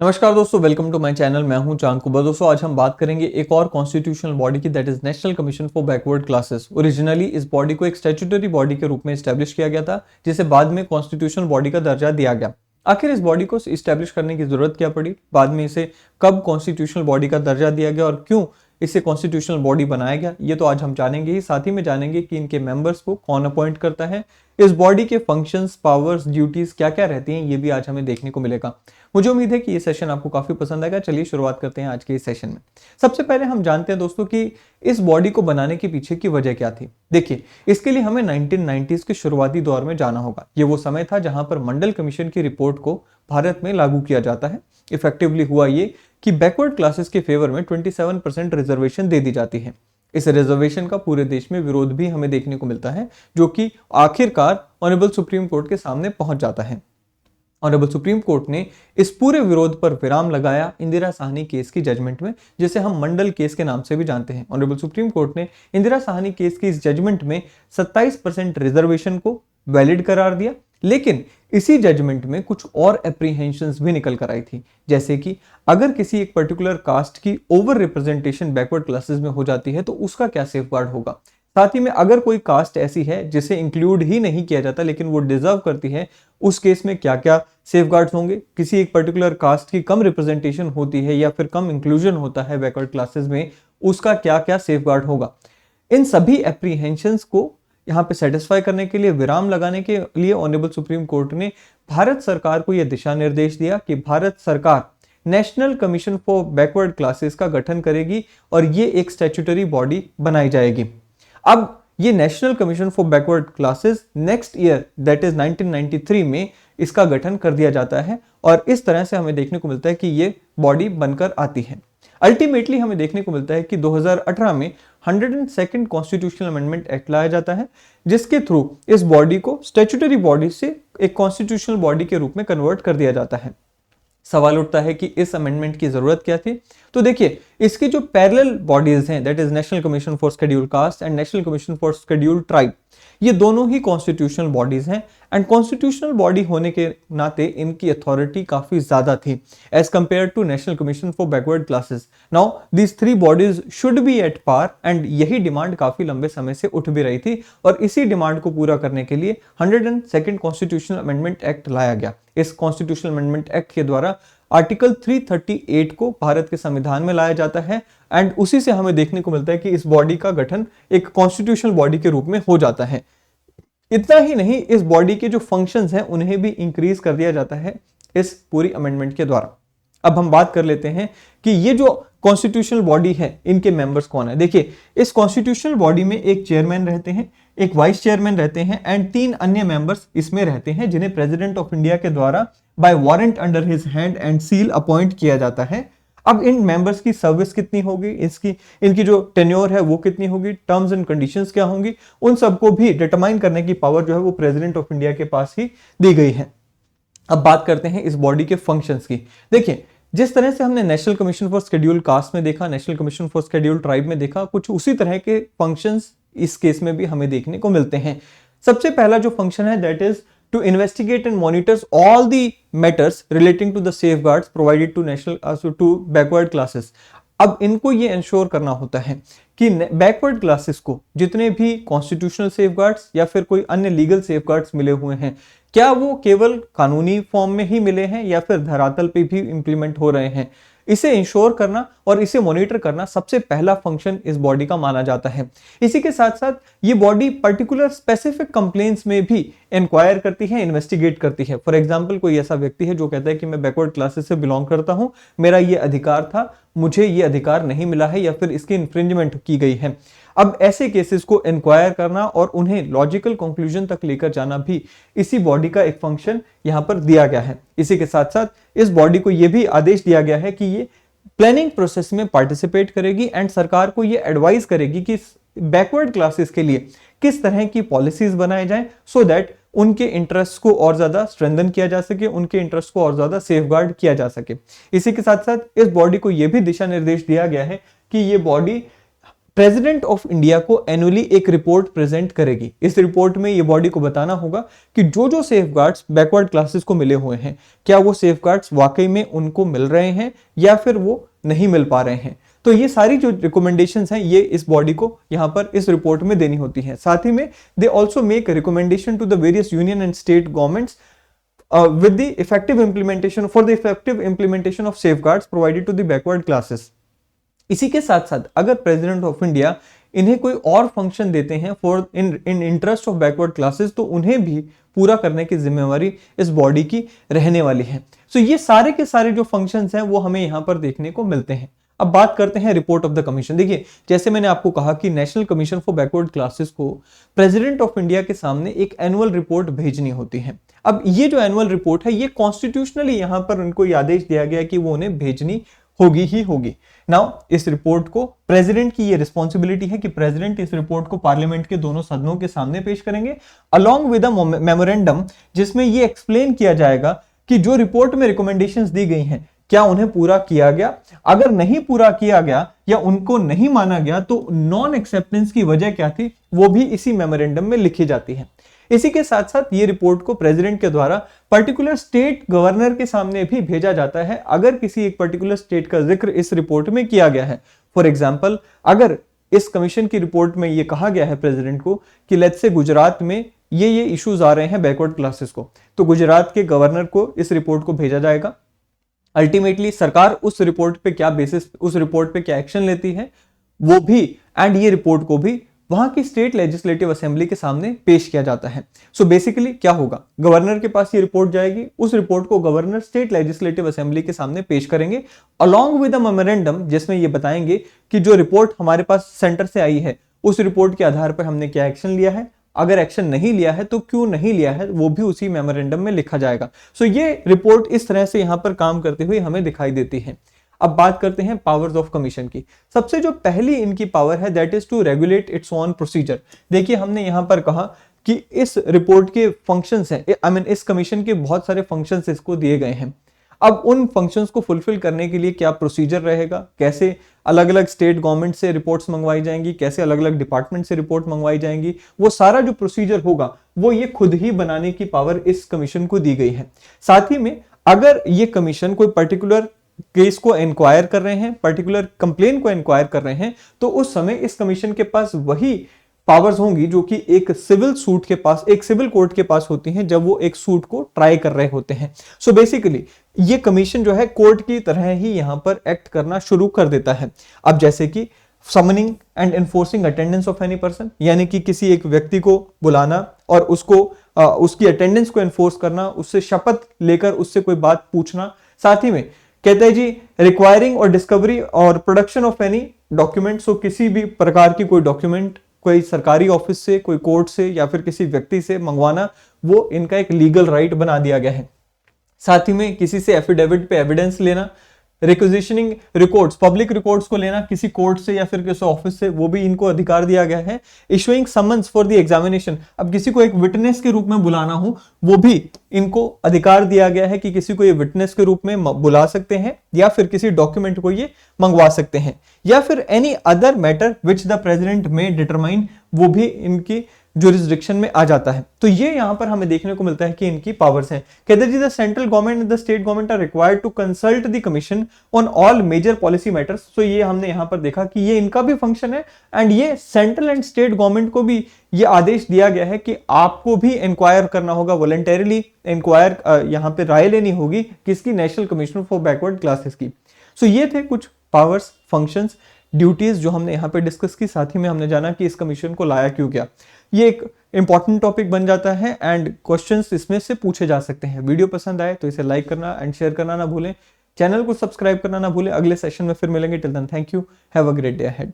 नमस्कार दोस्तों, welcome to my channel. मैं हूं चांद कुबा। दोस्तों, आज हम बात करेंगे एक और कॉन्स्टिट्यूशनल बॉडी की, that is national commission for backward classes. Originally इस बॉडी को एक स्टैट्यूटरी बॉडी के रूप में स्टैब्लिश किया गया था, जिसे बाद में कॉन्स्टिट्यूशनल बॉडी का दर्जा दिया गया। आखिर इस बॉडी को स्टैब्लिश करने की जरूरत क्या पड़ी, बाद में इसे कब कॉन्स्टिट्यूशनल बॉडी का दर्जा दिया गया और क्यों इसे कॉन्स्टिट्यूशनल बॉडी बनाया गया, ये तो आज हम जानेंगे ही। साथ ही में जानेंगे कि इनके मेंबर्स को कौन अपॉइंट करता है, इस बॉडी के फंक्शंस, पावर्स, ड्यूटीज क्या क्या रहती हैं, ये भी आज हमें देखने को मिलेगा। मुझे उम्मीद है कि ये सेशन आपको काफी पसंद आएगा। चलिए शुरुआत करते हैं आज के इस सेशन में। सबसे पहले हम जानते हैं दोस्तों कि इस बॉडी को बनाने के पीछे की वजह क्या थी। देखिए, इसके लिए हमें 1990s के शुरुआती दौर में जाना होगा। ये वो समय था जहां पर मंडल कमीशन की रिपोर्ट को भारत में लागू किया जाता है। इफेक्टिवली हुआ ये कि बैकवर्ड क्लासेस के फेवर में 27% रिजर्वेशन दे दी जाती है। इस रिजर्वेशन का पूरे देश में विरोध भी हमें देखने को मिलता है, जो कि आखिरकार ऑनरेबल सुप्रीम कोर्ट के सामने पहुंच जाता है। ऑनरेबल सुप्रीम कोर्ट ने इस पूरे विरोध पर विराम लगाया इंदिरा साहनी केस की जजमेंट में, जिसे हम मंडल केस के नाम से भी जानते हैं। ऑनरेबल सुप्रीम कोर्ट ने इंदिरा साहनी केस की इस जजमेंट में 27% रिजर्वेशन को वैलिड करार दिया। लेकिन इसी जजमेंट में कुछ और एप्रीहेंशंस भी निकल कर आई थी, जैसे कि अगर किसी एक पर्टिकुलर कास्ट की ओवर रिप्रेजेंटेशन बैकवर्ड क्लासेस में हो जाती है तो उसका क्या सेफगार्ड होगा। साथ ही में अगर कोई कास्ट ऐसी है जिसे इंक्लूड ही नहीं किया जाता लेकिन वो डिजर्व करती है, उस केस में क्या क्या सेफगार्ड्स होंगे। किसी एक पर्टिकुलर कास्ट की कम रिप्रेजेंटेशन होती है या फिर कम इंक्लूजन होता है बैकवर्ड क्लासेस में, उसका क्या क्या सेफगार्ड होगा। इन सभी एप्रीहेंशंस को यहाँ पे सेटिस्फाई करने के लिए, विराम लगाने के लिए ऑनरेबल सुप्रीम कोर्ट ने भारत सरकार को यह दिशा निर्देश दिया कि भारत सरकार national commission for backward classes का गठन करेगी और ये एक स्टैट्यूटरी बॉडी बनाई जाएगी। अब ये national commission for backward classes next year, that is 1993 में इसका गठन कर दिया जाता है और इस तरह से हमें देखने को मिलता है कि ये बॉडी बनकर आती है। अल्टीमेटली हमें देखने को मिलता है कि 2018 में 102nd कॉन्स्टिट्यूशनल अमेंडमेंट एक्ट लाया जाता है, जिसके थ्रू इस बॉडी को स्टैट्यूटरी बॉडी से एक कॉन्स्टिट्यूशनल बॉडी के रूप में कन्वर्ट कर दिया जाता है। सवाल उठता है कि इस अमेंडमेंट की जरूरत क्या थी। तो देखिए, इसकी जो पैरेलल बॉडीज हैं, that is national commission for scheduled caste and national commission for scheduled tribe, ये दोनों ही कॉन्स्टिट्यूशनल बॉडीज हैं एंड कॉन्स्टिट्यूशनल बॉडी होने के नाते इनकी अथॉरिटी काफी ज्यादा थी as compared to national commission for backward classes. Now these three bodies should be at par and यही डिमांड काफी लंबे समय से उठ भी रही थी और इसी डिमांड को पूरा करने के लिए 102nd कॉन्स्टिट्यूशनल अमेंडमेंट एक्ट लाया गया। इस कॉन्स्टिट्यूशनल अमेंडमेंट एक्ट के द्वारा आर्टिकल 338 को भारत के संविधान में लाया जाता है एंड उसी से हमें देखने को मिलता है कि इस बॉडी का गठन एक कॉन्स्टिट्यूशनल बॉडी के रूप में हो जाता है। इतना ही नहीं, इस बॉडी के जो फंक्शंस हैं उन्हें भी इंक्रीज कर दिया जाता है इस पूरी अमेंडमेंट के द्वारा। अब हम बात कर लेते हैं कि ये जो कॉन्स्टिट्यूशनल बॉडी है, इनके मेंबर्स कौन है। देखिए, इस कॉन्स्टिट्यूशनल बॉडी में एक चेयरमैन रहते हैं, एक वाइस चेयरमैन रहते हैं एंड 3 अन्य मेंबर्स इसमें रहते हैं, जिन्हें प्रेसिडेंट ऑफ इंडिया के द्वारा by warrant under his hand and seal appoint किया जाता है। अब इन मेंबर्स की सर्विस कितनी होगी, इनकी जो टेन्योर है वो कितनी होगी, टर्म्स एंड कंडीशंस क्या होंगी, उन सबको भी डिटरमाइन करने की पावर जो है वो प्रेसिडेंट ऑफ इंडिया के पास ही दी गई है। अब बात करते हैं इस बॉडी के फंक्शंस की। देखिए, जिस तरह से हमने national commission for scheduled cast में देखा, national commission for scheduled tribe में देखा, कुछ उसी तरह के फंक्शंस इस केस में भी हमें देखने को मिलते हैं। सबसे पहला जो फंक्शन है, that is to investigate and monitors all the matters relating to the safeguards provided to backward classes। अब इनको ये इंश्योर करना होता है कि बैकवर्ड क्लासेस को जितने भी कॉन्स्टिट्यूशनल सेफगार्ड्स या फिर कोई अन्य लीगल सेफगार्ड्स मिले हुए हैं, क्या वो केवल कानूनी फॉर्म में ही मिले हैं या फिर धरातल पे भी इंप्लीमेंट हो रहे हैं। इसे इंश्योर करना और इसे मॉनिटर करना सबसे पहला फंक्शन इस बॉडी का माना जाता है। इसी के साथ साथ ये बॉडी पर्टिकुलर स्पेसिफिक कंप्लेंट्स में भी इंक्वायर करती है, इन्वेस्टिगेट करती है। फॉर एग्जांपल, कोई ऐसा व्यक्ति है जो कहता है कि मैं बैकवर्ड क्लासेस से बिलोंग करता हूं, मेरा ये अधिकार था, मुझे ये अधिकार नहीं मिला है या फिर इसकी इंफ्रिंजमेंट की गई है। अब ऐसे केसेस को इंक्वायर करना और उन्हें लॉजिकल कंक्लूजन तक लेकर जाना भी इसी बॉडी का एक फंक्शन यहां पर दिया गया है। इसी के साथ साथ इस बॉडी को यह भी आदेश दिया गया है कि ये प्लानिंग प्रोसेस में पार्टिसिपेट करेगी एंड सरकार को ये एडवाइस करेगी कि बैकवर्ड क्लासेस के लिए किस तरह की पॉलिसीज बनाए जाएं सो दैट उनके इंटरेस्ट को और ज्यादा स्ट्रेंथन किया जा सके, उनके इंटरेस्ट को और ज्यादा सेफगार्ड किया जा सके। इसी के साथ साथ इस बॉडी को यह भी दिशा निर्देश दिया गया है कि ये बॉडी प्रेसिडेंट ऑफ इंडिया को एनुअली एक रिपोर्ट प्रेजेंट करेगी। इस रिपोर्ट में ये बॉडी को बताना होगा कि जो जो सेफगार्ड्स बैकवर्ड क्लासेस को मिले हुए हैं, क्या वो सेफगार्ड्स वाकई में उनको मिल रहे हैं या फिर वो नहीं मिल पा रहे हैं। तो ये सारी जो रिकमेंडेशंस हैं ये इस बॉडी को यहाँ पर इस रिपोर्ट में देनी होती हैं। साथ ही में they also make recommendation to the various union and state governments with the effective implementation for the effective implementation of safeguards provided to the backward classes। इसी के साथ साथ अगर प्रेसिडेंट ऑफ इंडिया इन्हें कोई और फंक्शन देते हैं for in interest of backward classes, तो उन्हें भी पूरा करने की जिम्मेवारी इस बॉडी की रहने वाली है। सो ये सारे के सारे जो फंक्शंस हैं वो हमें यहाँ पर देखने को मिलते हैं। अब बात करते हैं रिपोर्ट ऑफ द कमीशन। देखिए, जैसे मैंने आपको कहा कि national commission for backward classes को प्रेसिडेंट ऑफ इंडिया के सामने एक एनुअल रिपोर्ट भेजनी होती है। अब ये जो एनुअल रिपोर्ट है ये कॉन्स्टिट्यूशनली यहाँ पर उनको ये आदेश दिया गया कि वो उन्हें भेजनी होगी ही होगी। नाउ इस रिपोर्ट को प्रेसिडेंट की ये रिस्पॉन्सिबिलिटी है कि प्रेसिडेंट इस रिपोर्ट को पार्लियामेंट के दोनों सदनों के सामने पेश करेंगे अलोंग विद अ मेमोरेंडम, जिसमें ये एक्सप्लेन किया जाएगा कि जो रिपोर्ट में रिकमेंडेशंस दी गई हैं क्या उन्हें पूरा किया गया। अगर नहीं पूरा किया गया या उनको नहीं माना गया तो नॉन एक्सेप्टेंस की वजह क्या थी वो भी इसी मेमोरेंडम में लिखी जाती है। इसी के साथ साथ ये रिपोर्ट को प्रेसिडेंट के द्वारा पर्टिकुलर स्टेट गवर्नर के सामने भी भेजा जाता है अगर किसी एक पर्टिकुलर स्टेट का जिक्र इस रिपोर्ट में किया गया है। फॉर एग्जांपल, अगर इस कमीशन की रिपोर्ट में ये कहा गया है प्रेसिडेंट को कि लेट्स से गुजरात में ये इश्यूज आ रहे हैं बैकवर्ड क्लासेस को, तो गुजरात के गवर्नर को इस रिपोर्ट को भेजा जाएगा। अल्टीमेटली सरकार उस रिपोर्ट पे क्या बेसिस, उस रिपोर्ट पे क्या एक्शन लेती है वो भी, एंड ये रिपोर्ट को भी वहां की स्टेट लेजिस्लेटिव असेंबली के सामने पेश किया जाता है। सो बेसिकली क्या होगा, गवर्नर के पास ये रिपोर्ट जाएगी, उस रिपोर्ट को गवर्नर स्टेट लेजिस्लेटिव असेंबली के सामने पेश करेंगे अलोंग विद अ मेमोरेंडम, जिसमें ये बताएंगे कि जो रिपोर्ट हमारे पास सेंटर से आई है उस रिपोर्ट के आधार पर हमने क्या एक्शन लिया है, अगर एक्शन नहीं लिया है तो क्यों नहीं लिया है वो भी उसी मेमोरेंडम में लिखा जाएगा। सो ये रिपोर्ट इस तरह से यहां पर काम करते हुए हमें दिखाई देती है। अब बात करते हैं पावर्स ऑफ कमीशन की। सबसे जो पहली इनकी पावर है that is to regulate its own procedure. देखिए, हमने यहां पर कहा कि इस रिपोर्ट के फंक्शंस हैं, आई मीन इस कमीशन के बहुत सारे फंक्शंस इसको दिए गए हैं। अब उन फंक्शंस को फुलफिल करने के लिए क्या प्रोसीजर रहेगा, कैसे अलग अलग स्टेट गवर्नमेंट से रिपोर्ट्स मंगवाई जाएंगी, कैसे अलग अलग डिपार्टमेंट से रिपोर्ट मंगवाई जाएंगी, वो सारा जो प्रोसीजर होगा वो ये खुद ही बनाने की पावर इस कमीशन को दी गई है। साथ ही में अगर ये कमीशन कोई पर्टिकुलर केस को इंक्वायर कर रहे हैं, पर्टिकुलर कंप्लेन को इंक्वायर कर रहे हैं, तो उस समय इस कमीशन के पास वही पावर्स होंगी जो कि एक सिविल सूट के पास, एक सिविल कोर्ट के पास होती हैं जब वो एक सूट को ट्राई कर रहे होते हैं। सो बेसिकली ये कमीशन जो है कोर्ट की तरह ही यहां पर एक्ट करना शुरू कर देता है। अब जैसे कि summoning and enforcing attendance of any person, यानी कि किसी एक व्यक्ति को बुलाना और उसको उसकी अटेंडेंस को एनफोर्स करना, उससे शपथ लेकर उससे कोई बात पूछना। साथ ही में कहते हैं जी रिक्वायरिंग और डिस्कवरी और प्रोडक्शन ऑफ एनी डॉक्यूमेंट, सो किसी भी प्रकार की कोई डॉक्यूमेंट कोई सरकारी ऑफिस से, कोई कोर्ट से या फिर किसी व्यक्ति से मंगवाना, वो इनका एक लीगल राइट बना दिया गया है। साथ ही में किसी से एफिडेविट पे एविडेंस लेना, रिक्विजिशनिंग रिकॉर्ड्स, पब्लिक रिकॉर्ड्स को लेना किसी कोर्ट से या फिर किसी ऑफिस से, वो भी इनको अधिकार दिया गया है। Issuing summons for the examination, अब किसी को एक विटनेस के रूप में बुलाना हो वो भी इनको अधिकार दिया गया है कि किसी को ये विटनेस के रूप में बुला सकते हैं या फिर किसी डॉक्यूमेंट को ये मंगवा सकते हैं, या फिर any other matter which the president में डिटरमाइन, वो भी इनकी जुरिस्डिक्शन में आ जाता है। तो ये यहां पर हमें देखने को मिलता है कि इनकी पावर्स हैं। कहते जी the central government and the state government are required to consult the commission on all major policy matters. तो ये हमने यहां पर देखा कि ये इनका भी फंक्शन है एंड ये सेंट्रल एंड स्टेट गवर्नमेंट को भी ये आदेश दिया गया है कि आपको भी इंक्वायर करना होगा, वॉलंटरीली इंक्वायर यहां पे राय लेनी होगी किसकी, national commission for backward classes की। सो ये थे कुछ पावर्स, फंक्शंस, ड्यूटीज जो हमने यहाँ पे डिस्कस की। साथ ही में हमने जाना कि इस कमीशन को लाया क्यों गया। ये एक इंपॉर्टेंट टॉपिक बन जाता है एंड क्वेश्चंस इसमें से पूछे जा सकते हैं। वीडियो पसंद आए तो इसे लाइक करना एंड शेयर करना ना भूलें, चैनल को सब्सक्राइब करना ना भूलें। अगले सेशन में फिर मिलेंगे। Till then thank you, have a great day ahead.